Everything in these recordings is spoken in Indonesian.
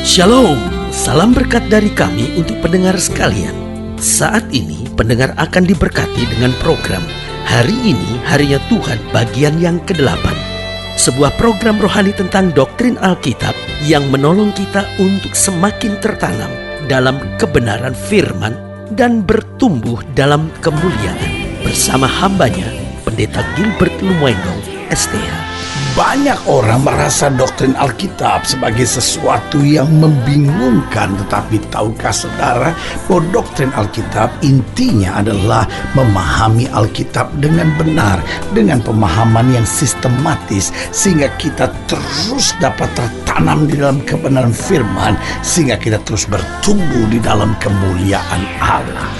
Shalom, salam berkat dari kami untuk pendengar sekalian. Saat ini pendengar akan diberkati dengan program Hari Ini Harinya Tuhan bagian yang ke-8. Sebuah program rohani tentang doktrin Alkitab yang menolong kita untuk semakin tertanam dalam kebenaran firman dan bertumbuh dalam kemuliaan. Bersama hambanya, Pendeta Gilbert Lumwendong, STH. Banyak orang merasa doktrin Alkitab sebagai sesuatu yang membingungkan. Tetapi tahukah saudara bahwa doktrin Alkitab intinya adalah memahami Alkitab dengan benar, dengan pemahaman yang sistematis, sehingga kita terus dapat tertanam di dalam kebenaran firman, sehingga kita terus bertumbuh di dalam kemuliaan Allah.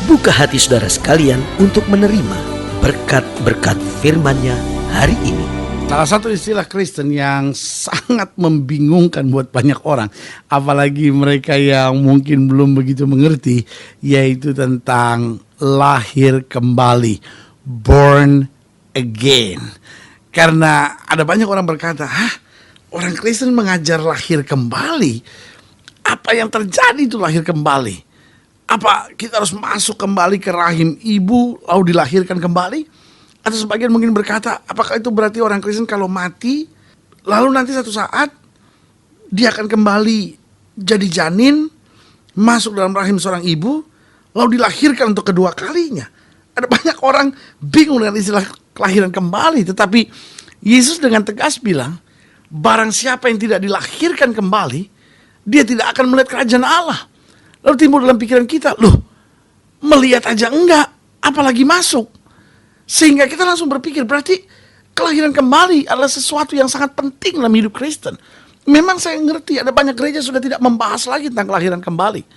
Buka hati saudara sekalian untuk menerima berkat-berkat firman-Nya hari ini. Salah satu istilah Kristen yang sangat membingungkan buat banyak orang, apalagi mereka yang mungkin belum begitu mengerti, yaitu tentang lahir kembali, born again. Karena ada banyak orang berkata, orang Kristen mengajar lahir kembali? Apa yang terjadi itu lahir kembali? Apa kita harus masuk kembali ke rahim ibu lalu dilahirkan kembali? Atau sebagian mungkin berkata, apakah itu berarti orang Kristen kalau mati, lalu nanti satu saat dia akan kembali jadi janin, masuk dalam rahim seorang ibu, lalu dilahirkan untuk kedua kalinya? Ada banyak orang bingung dengan istilah kelahiran kembali, tetapi Yesus dengan tegas bilang, barang siapa yang tidak dilahirkan kembali, dia tidak akan melihat kerajaan Allah. Lalu timbul dalam pikiran kita, melihat aja enggak, apalagi masuk. Sehingga kita langsung berpikir, berarti kelahiran kembali adalah sesuatu yang sangat penting dalam hidup Kristen. Memang saya ngerti ada banyak gereja sudah tidak membahas lagi tentang kelahiran kembali.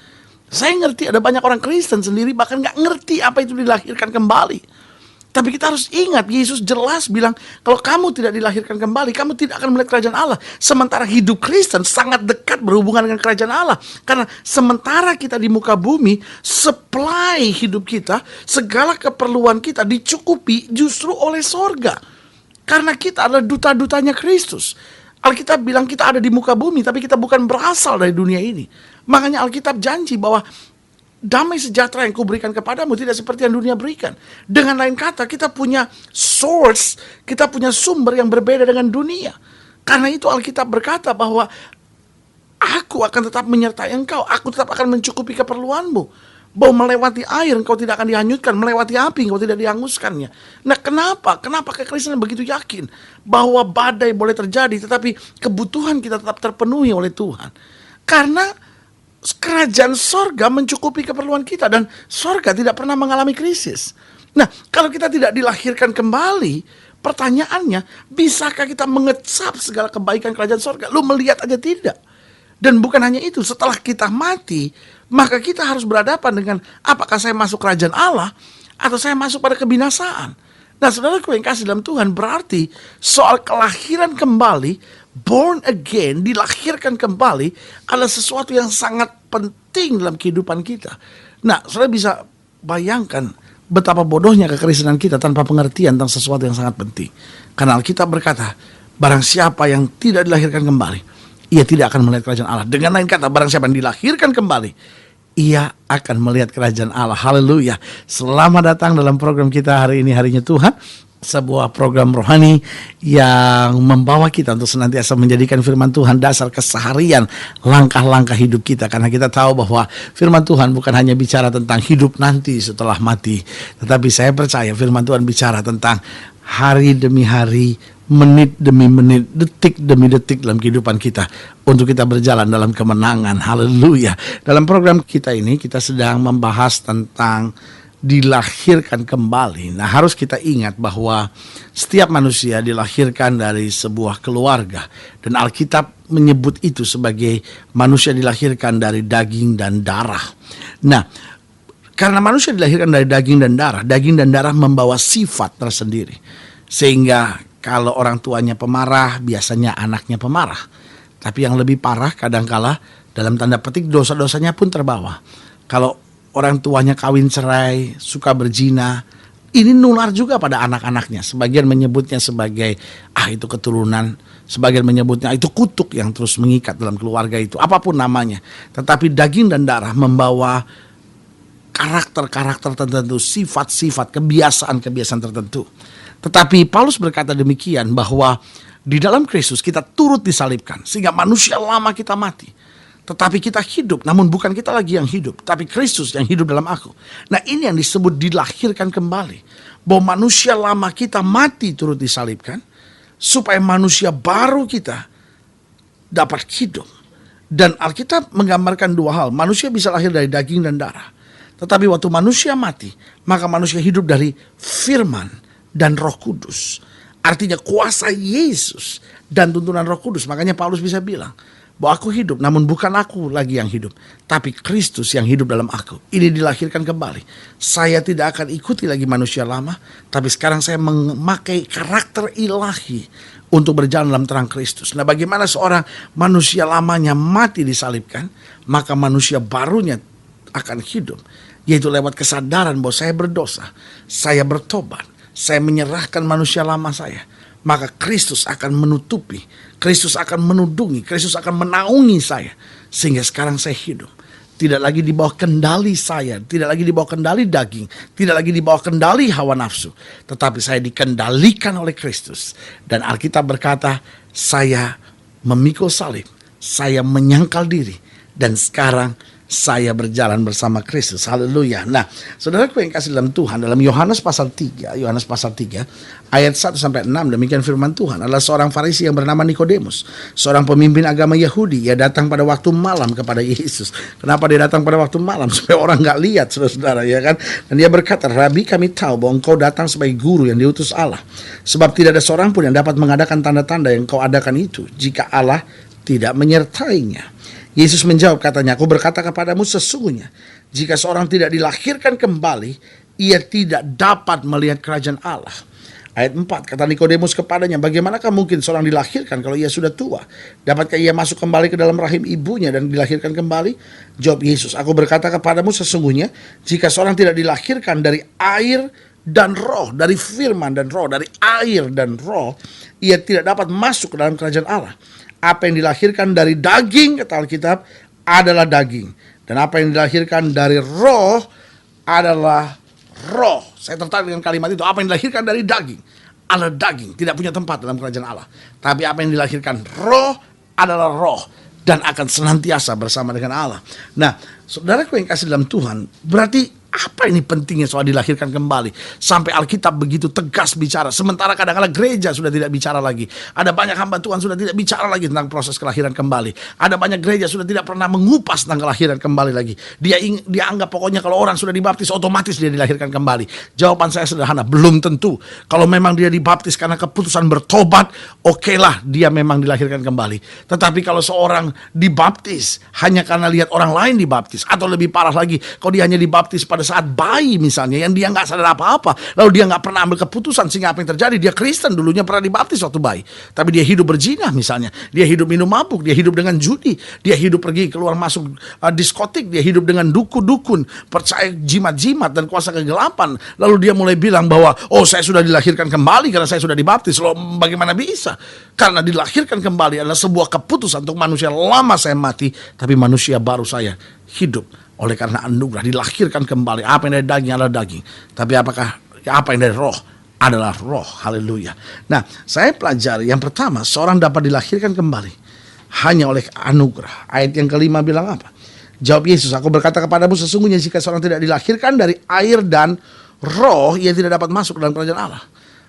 Saya ngerti ada banyak orang Kristen sendiri bahkan gak ngerti apa itu dilahirkan kembali. Tapi kita harus ingat, Yesus jelas bilang, kalau kamu tidak dilahirkan kembali, kamu tidak akan melihat kerajaan Allah. Sementara hidup Kristen sangat dekat berhubungan dengan kerajaan Allah. Karena sementara kita di muka bumi, supply hidup kita, segala keperluan kita dicukupi justru oleh sorga. Karena kita adalah duta-dutanya Kristus. Alkitab bilang kita ada di muka bumi, tapi kita bukan berasal dari dunia ini. Makanya Alkitab janji bahwa damai sejahtera yang kuberikan kepadamu tidak seperti yang dunia berikan. Dengan lain kata, kita punya source, kita punya sumber yang berbeda dengan dunia. Karena itu Alkitab berkata bahwa aku akan tetap menyertai engkau, aku tetap akan mencukupi keperluanmu. Bahwa melewati air engkau tidak akan dihanyutkan, melewati api engkau tidak dihanguskannya. Nah kenapa? Kenapa kekristenan begitu yakin bahwa badai boleh terjadi, tetapi kebutuhan kita tetap terpenuhi oleh Tuhan? Karena kerajaan sorga mencukupi keperluan kita dan sorga tidak pernah mengalami krisis. Nah, kalau kita tidak dilahirkan kembali, pertanyaannya, bisakah kita mengecap segala kebaikan kerajaan sorga? Lu melihat aja tidak. Dan bukan hanya itu, setelah kita mati, maka kita harus berhadapan dengan apakah saya masuk kerajaan Allah atau saya masuk pada kebinasaan. Nah, saudaraku yang kasih dalam Tuhan, berarti soal kelahiran kembali, born again, dilahirkan kembali adalah sesuatu yang sangat penting dalam kehidupan kita. Nah, saudara bisa bayangkan betapa bodohnya kekristenan kita tanpa pengertian tentang sesuatu yang sangat penting. Karena Alkitab berkata, barang siapa yang tidak dilahirkan kembali, ia tidak akan melihat kerajaan Allah. Dengan lain kata, barang siapa yang dilahirkan kembali, ia akan melihat kerajaan Allah. Haleluya. Selamat datang dalam program kita hari ini, Harinya Tuhan. Sebuah program rohani yang membawa kita untuk senantiasa menjadikan firman Tuhan dasar keseharian, langkah-langkah hidup kita. Karena kita tahu bahwa firman Tuhan bukan hanya bicara tentang hidup nanti setelah mati, tetapi saya percaya firman Tuhan bicara tentang hari demi hari, menit demi menit, detik demi detik dalam kehidupan kita, untuk kita berjalan dalam kemenangan. Haleluya. Dalam program kita ini kita sedang membahas tentang dilahirkan kembali. Nah, harus kita ingat bahwa setiap manusia dilahirkan dari sebuah keluarga, dan Alkitab menyebut itu sebagai manusia dilahirkan dari daging dan darah. Nah, karena manusia dilahirkan dari daging dan darah membawa sifat tersendiri. Sehingga kalau orang tuanya pemarah, biasanya anaknya pemarah. Tapi yang lebih parah kadangkala dalam tanda petik dosa-dosanya pun terbawa. Kalau orang tuanya kawin cerai, suka berzina, ini nular juga pada anak-anaknya. Sebagian menyebutnya sebagai itu keturunan Sebagian menyebutnya itu kutuk yang terus mengikat dalam keluarga itu, apapun namanya. Tetapi daging dan darah membawa karakter-karakter tertentu, sifat-sifat, kebiasaan-kebiasaan tertentu. Tetapi Paulus berkata demikian, bahwa di dalam Kristus kita turut disalibkan, sehingga manusia lama kita mati. Tetapi kita hidup, namun bukan kita lagi yang hidup, tapi Kristus yang hidup dalam aku. Nah, ini yang disebut dilahirkan kembali. Bahwa manusia lama kita mati turut disalibkan, supaya manusia baru kita dapat hidup. Dan Alkitab menggambarkan dua hal. Manusia bisa lahir dari daging dan darah. Tetapi waktu manusia mati, maka manusia hidup dari firman dan Roh Kudus. Artinya kuasa Yesus dan tuntunan Roh Kudus. Makanya Paulus bisa bilang bahwa aku hidup, namun bukan aku lagi yang hidup, tapi Kristus yang hidup dalam aku. Ini dilahirkan kembali. Saya tidak akan ikuti lagi manusia lama, tapi sekarang saya memakai karakter ilahi untuk berjalan dalam terang Kristus. Nah, bagaimana seorang manusia lamanya mati disalibkan, maka manusia barunya akan hidup, yaitu lewat kesadaran bahwa saya berdosa, saya bertobat, saya menyerahkan manusia lama saya. Maka Kristus akan menutupi, Kristus akan menudungi, Kristus akan menaungi saya. Sehingga sekarang saya hidup. Tidak lagi di bawah kendali saya, tidak lagi di bawah kendali daging, tidak lagi di bawah kendali hawa nafsu. Tetapi saya dikendalikan oleh Kristus. Dan Alkitab berkata, saya memikul salib, saya menyangkal diri. Dan sekarang saya berjalan bersama Kristus. Haleluya. Nah, saudaraku yang kasih dalam Tuhan, dalam Yohanes pasal 3 ayat 1 sampai 6, demikian firman Tuhan. Adalah seorang Farisi yang bernama Nikodemus, seorang pemimpin agama Yahudi. Ia datang pada waktu malam kepada Yesus. Kenapa dia datang pada waktu malam? Supaya orang nggak lihat, saudara-saudara, ya kan? Dan dia berkata, "Rabi, kami tahu bahwa engkau datang sebagai guru yang diutus Allah. Sebab tidak ada seorang pun yang dapat mengadakan tanda-tanda yang kau adakan itu, jika Allah tidak menyertainya." Yesus menjawab, katanya, "Aku berkata kepadamu sesungguhnya, jika seorang tidak dilahirkan kembali, ia tidak dapat melihat kerajaan Allah." Ayat 4, kata Nikodemus kepadanya, "Bagaimanakah mungkin seorang dilahirkan kalau ia sudah tua? Dapatkah ia masuk kembali ke dalam rahim ibunya dan dilahirkan kembali?" Jawab Yesus, "Aku berkata kepadamu sesungguhnya, jika seorang tidak dilahirkan dari air dan roh," dari firman dan roh, dari air dan roh, "ia tidak dapat masuk ke dalam kerajaan Allah. Apa yang dilahirkan dari daging," kata Alkitab, "adalah daging. Dan apa yang dilahirkan dari roh adalah roh." Saya tertarik dengan kalimat itu. Apa yang dilahirkan dari daging adalah daging, tidak punya tempat dalam kerajaan Allah. Tapi apa yang dilahirkan roh adalah roh, dan akan senantiasa bersama dengan Allah. Nah, saudaraku yang kasih dalam Tuhan, berarti apa ini pentingnya soal dilahirkan kembali? Sampai Alkitab begitu tegas bicara. Sementara kadang-kadang gereja sudah tidak bicara lagi. Ada banyak hamba Tuhan sudah tidak bicara lagi tentang proses kelahiran kembali. Ada banyak gereja sudah tidak pernah mengupas tentang kelahiran kembali lagi. Dia anggap pokoknya kalau orang sudah dibaptis otomatis dia dilahirkan kembali. Jawaban saya sederhana, belum tentu. Kalau memang dia dibaptis karena keputusan bertobat, okelah dia memang dilahirkan kembali. Tetapi kalau seorang dibaptis hanya karena lihat orang lain dibaptis, atau lebih parah lagi, kalau dia hanya dibaptis pada saat bayi misalnya, yang dia nggak sadar apa-apa, lalu dia nggak pernah ambil keputusan, sehingga apa yang terjadi? Dia Kristen, dulunya pernah dibaptis waktu bayi, tapi dia hidup berzina misalnya, dia hidup minum mabuk, dia hidup dengan judi, dia hidup pergi keluar masuk diskotik, dia hidup dengan dukun-dukun, percaya jimat-jimat dan kuasa kegelapan, lalu dia mulai bilang bahwa, "Oh, saya sudah dilahirkan kembali karena saya sudah dibaptis." Loh, bagaimana bisa? Karena dilahirkan kembali adalah sebuah keputusan untuk manusia lama saya mati, tapi manusia baru saya hidup. Oleh karena anugerah dilahirkan kembali. Apa yang dari daging adalah daging, tapi apa yang dari roh adalah roh. Haleluya. Nah, saya pelajari yang pertama, seorang dapat dilahirkan kembali hanya oleh anugerah. Ayat yang kelima bilang apa? Jawab Yesus, "Aku berkata kepadamu sesungguhnya, jika seorang tidak dilahirkan dari air dan roh, ia tidak dapat masuk dalam kerajaan Allah."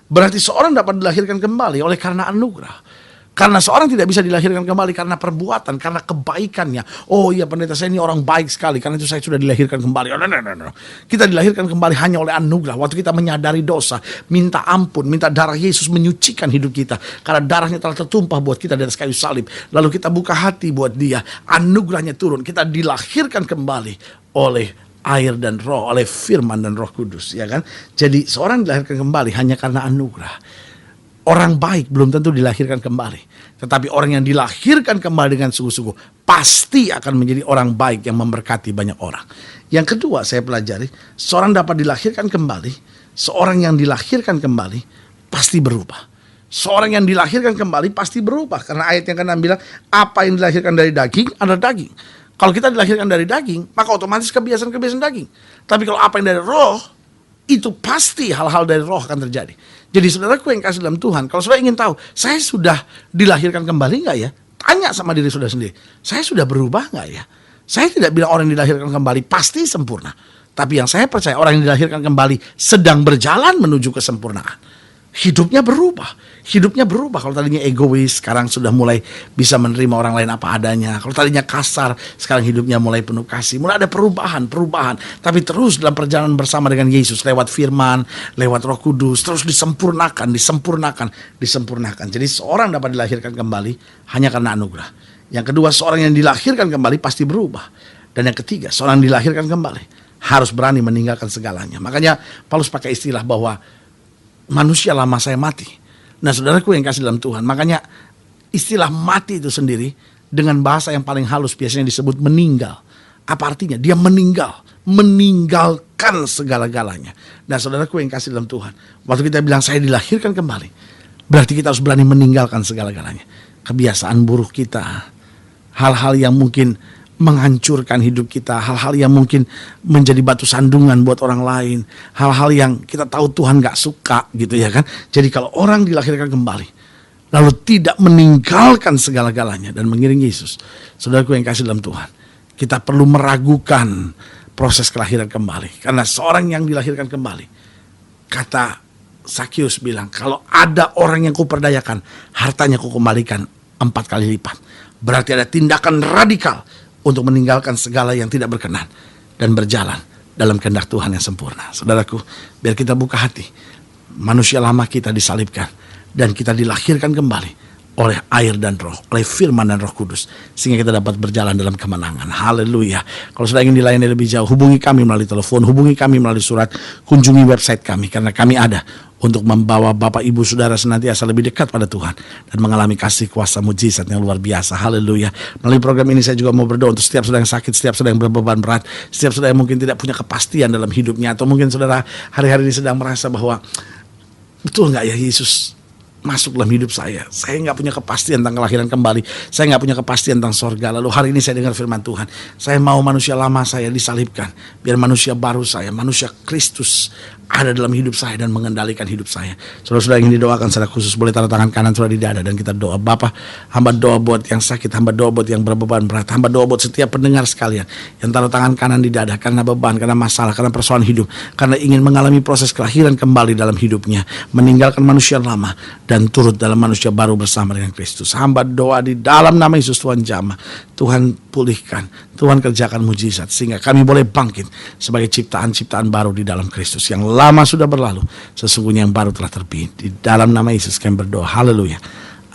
Berarti seorang dapat dilahirkan kembali oleh karena anugerah. Karena seorang tidak bisa dilahirkan kembali karena perbuatan, karena kebaikannya. "Oh iya, pendeta saya ini orang baik sekali, karena itu saya sudah dilahirkan kembali." No. Kita dilahirkan kembali hanya oleh anugerah. Waktu kita menyadari dosa, minta ampun, minta darah Yesus menyucikan hidup kita. Karena darahnya telah tertumpah buat kita di atas kayu salib. Lalu kita buka hati buat dia, anugerahnya turun. Kita dilahirkan kembali oleh air dan roh, oleh firman dan Roh Kudus, ya kan? Jadi seorang dilahirkan kembali hanya karena anugerah. Orang baik belum tentu dilahirkan kembali. Tetapi orang yang dilahirkan kembali dengan sungguh-sungguh pasti akan menjadi orang baik yang memberkati banyak orang. Yang kedua saya pelajari, seorang dapat dilahirkan kembali. Seorang yang dilahirkan kembali pasti berubah. Seorang yang dilahirkan kembali pasti berubah. Karena ayat yang ke-6 bilang, apa yang dilahirkan dari daging adalah daging. Kalau kita dilahirkan dari daging, maka otomatis kebiasaan-kebiasaan daging. Tapi kalau apa yang dari roh, itu pasti hal-hal dari roh akan terjadi. Jadi saudaraku yang kasih dalam Tuhan, kalau saudara ingin tahu, saya sudah dilahirkan kembali nggak ya? Tanya sama diri saudara sendiri, saya sudah berubah nggak ya? Saya tidak bilang orang yang dilahirkan kembali pasti sempurna. Tapi yang saya percaya, orang yang dilahirkan kembali sedang berjalan menuju kesempurnaan. Hidupnya berubah. Kalau tadinya egois, sekarang sudah mulai bisa menerima orang lain apa adanya. Kalau tadinya kasar, sekarang hidupnya mulai penuh kasih. Mulai ada perubahan. Tapi terus dalam perjalanan bersama dengan Yesus, lewat firman, lewat Roh Kudus, terus disempurnakan. Jadi seorang dapat dilahirkan kembali hanya karena anugerah. Yang kedua, seorang yang dilahirkan kembali pasti berubah. Dan yang ketiga, seorang yang dilahirkan kembali harus berani meninggalkan segalanya. Makanya Paulus pakai istilah bahwa manusia lama saya mati. Nah saudaraku yang kasih dalam Tuhan, makanya istilah mati itu sendiri dengan bahasa yang paling halus biasanya disebut meninggal. Apa artinya? Dia meninggalkan segala-galanya. Nah saudaraku yang kasih dalam Tuhan, waktu kita bilang saya dilahirkan kembali, berarti kita harus berani meninggalkan segala-galanya. Kebiasaan buruk kita, hal-hal yang mungkin menghancurkan hidup kita, hal-hal yang mungkin menjadi batu sandungan buat orang lain, hal-hal yang kita tahu Tuhan gak suka gitu ya kan. Jadi kalau orang dilahirkan kembali lalu tidak meninggalkan segala-galanya dan mengiring Yesus, saudaraku yang kasih dalam Tuhan, kita perlu meragukan proses kelahiran kembali. Karena seorang yang dilahirkan kembali, kata Sakius bilang, kalau ada orang yang kuperdayakan, hartanya kukembalikan 4 kali lipat. Berarti ada tindakan radikal untuk meninggalkan segala yang tidak berkenan dan berjalan dalam kehendak Tuhan yang sempurna. Saudaraku, biar kita buka hati. Manusia lama kita disalibkan dan kita dilahirkan kembali oleh air dan roh, oleh firman dan Roh Kudus, sehingga kita dapat berjalan dalam kemenangan. Haleluya. Kalau sudah ingin dilayani lebih jauh, hubungi kami melalui telepon, hubungi kami melalui surat, kunjungi website kami, karena kami ada untuk membawa Bapak Ibu Saudara senantiasa lebih dekat pada Tuhan dan mengalami kasih kuasa mujizat yang luar biasa. Haleluya. Melalui program ini saya juga mau berdoa untuk setiap saudara yang sakit, setiap saudara yang berbeban berat, setiap saudara yang mungkin tidak punya kepastian dalam hidupnya, atau mungkin saudara hari-hari ini sedang merasa bahwa betul nggak ya Yesus masuk dalam hidup saya nggak punya kepastian tentang kelahiran kembali, saya nggak punya kepastian tentang sorga. Lalu hari ini saya dengar firman Tuhan, saya mau manusia lama saya disalibkan, biar manusia baru saya, manusia Kristus ada dalam hidup saya dan mengendalikan hidup saya. Saudara-saudara ingin didoakan secara khusus, boleh taruh tangan kanan saudara di dada dan kita doa. Bapa, hamba doa buat yang sakit, hamba doa buat yang berbeban berat, hamba doa buat setiap pendengar sekalian yang taruh tangan kanan di dada karena beban, karena masalah, karena persoalan hidup, karena ingin mengalami proses kelahiran kembali dalam hidupnya, meninggalkan manusia lama dan turut dalam manusia baru bersama dengan Kristus. Hamba doa di dalam nama Yesus, Tuhan jamah, Tuhan pulihkan, Tuhan kerjakan mujizat sehingga kami boleh bangkit sebagai ciptaan-ciptaan baru di dalam Kristus. Yang lama sudah berlalu, sesungguhnya yang baru telah terbit. Di dalam nama Yesus kami berdoa. Haleluya.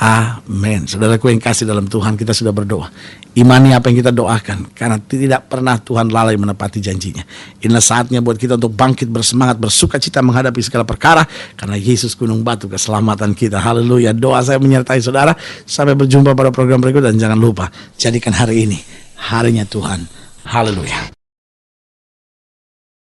Amin. Saudaraku yang kasih dalam Tuhan, kita sudah berdoa. Imani apa yang kita doakan, karena tidak pernah Tuhan lalai menepati janjinya. Inilah saatnya buat kita untuk bangkit bersemangat, bersuka cita menghadapi segala perkara, karena Yesus gunung batu keselamatan kita. Haleluya. Doa saya menyertai saudara. Sampai berjumpa pada program berikut, dan jangan lupa jadikan hari ini harinya Tuhan. Haleluya.